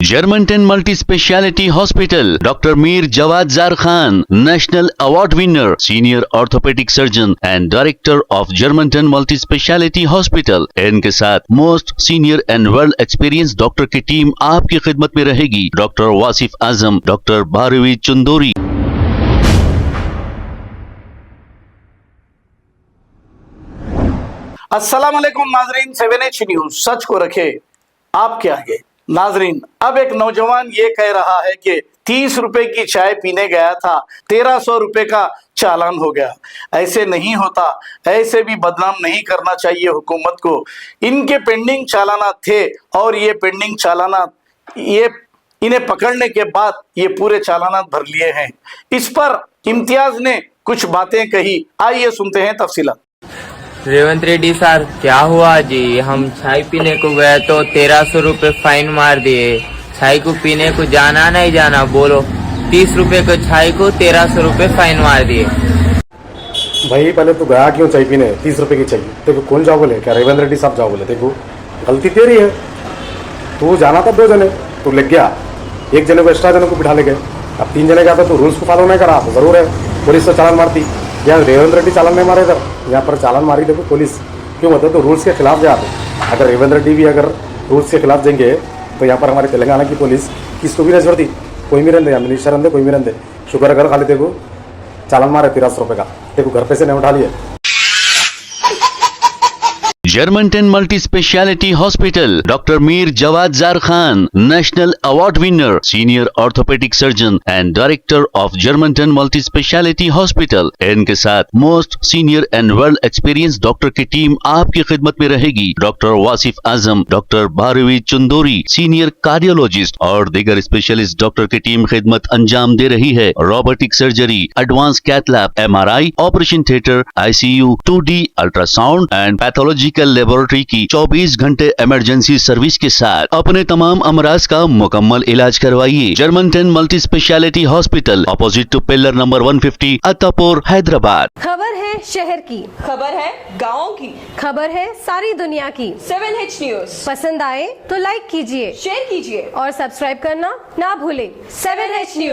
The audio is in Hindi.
Germantown Multi Speciality Hospital, Dr. Mir Jawad Zar Khan, National Award winner, Senior Orthopedic Surgeon and Director of Germantown Multi Speciality Hospital। इनके साथ most senior and world experience doctor की टीम आपकी खिदमत में रहेगी। Doctor Wasif Azam, doctor Bharvi Chandori. अस्सलाम वालेकुम नाजरीन, 7H न्यूज सच को रखे आपके आगे। नाजरीन, अब एक नौजवान ये कह रहा है कि 30 रुपए की चाय पीने गया था, 1300 रुपए का चालान हो गया। ऐसे नहीं होता, ऐसे भी बदनाम नहीं करना चाहिए हुकूमत को। इनके पेंडिंग चालाना थे और ये पेंडिंग चालाना इन्हें पकड़ने के बाद ये पूरे चालाना भर लिए हैं। इस पर इम्तियाज ने कुछ बातें कही, आइए सुनते हैं तफसीलात। रेवंत रेड्डी सर, क्या हुआ जी? हम चाय पीने को गए तो 1300 रुपए फाइन मार दिए। चाय को पीने को जाना नहीं जाना बोलो, 30 रुपए को चाय को 1300 रुपए फाइन मार दिए। भाई पहले तू गया क्यों चाय पीने? 30 रुपए की चाहिए देखो, कौन जाओ बोले? क्या रेवंत रेड्डी साहब जाओ बोले? देखो गलती तेरी है, तू जाना था 2 जने, तू लग गया, 1 जने को एक्स्ट्रा जने को बिठा ले गए। अब 3 जने गया तो तू रूल्स को फॉलो नहीं करा तो जरूर है पुलिस तो चालान मारती। यहाँ रेवंत रेड्डी चालान नहीं मारे, इधर यहाँ पर चालान मारी देखो पुलिस। क्यों मतलब? तो रूल्स के खिलाफ जाते। अगर रेवंत रेड्डी भी अगर रूल्स के खिलाफ जाएंगे तो यहाँ पर हमारे तेलंगाना की पुलिस किसको भी नहीं छोड़ती। कोई भी रहते, मिनिस्टर रहते, कोई भी रहते। शुक्र अगर खाली देखो चालान मारे 1300 रुपये का, देखो घर पे से नहीं उठा लिए। Germantown Multi Speciality Hospital, Dr. Mir Jawad Zar Khan, National Award winner, Senior Orthopedic Surgeon and Director of Germantown Multi Speciality Hospital। इनके साथ most senior and world experience doctor की टीम आपकी खिदमत में रहेगी। Doctor Wasif Azam, doctor Bharvi Chandori, senior cardiologist और दीगर स्पेशलिस्ट डॉक्टर की टीम खिदमत अंजाम दे रही है। Robotic surgery, advance cath lab, MRI, operation theatre, ICU, 2D ultrasound and pathological laboratory की 24 घंटे इमरजेंसी सर्विस के साथ अपने तमाम अमराज का मुकम्मल इलाज करवाइए। Germanten multi speciality hospital, opposite to pillar number 150, Attapur, Hyderabad. खबर है शहर की, खबर है गाँव की, खबर है सारी दुनिया की। 7H न्यूज पसंद आए तो लाइक कीजिए, शेयर कीजिए और सब्सक्राइब करना ना भूलें। 7H news.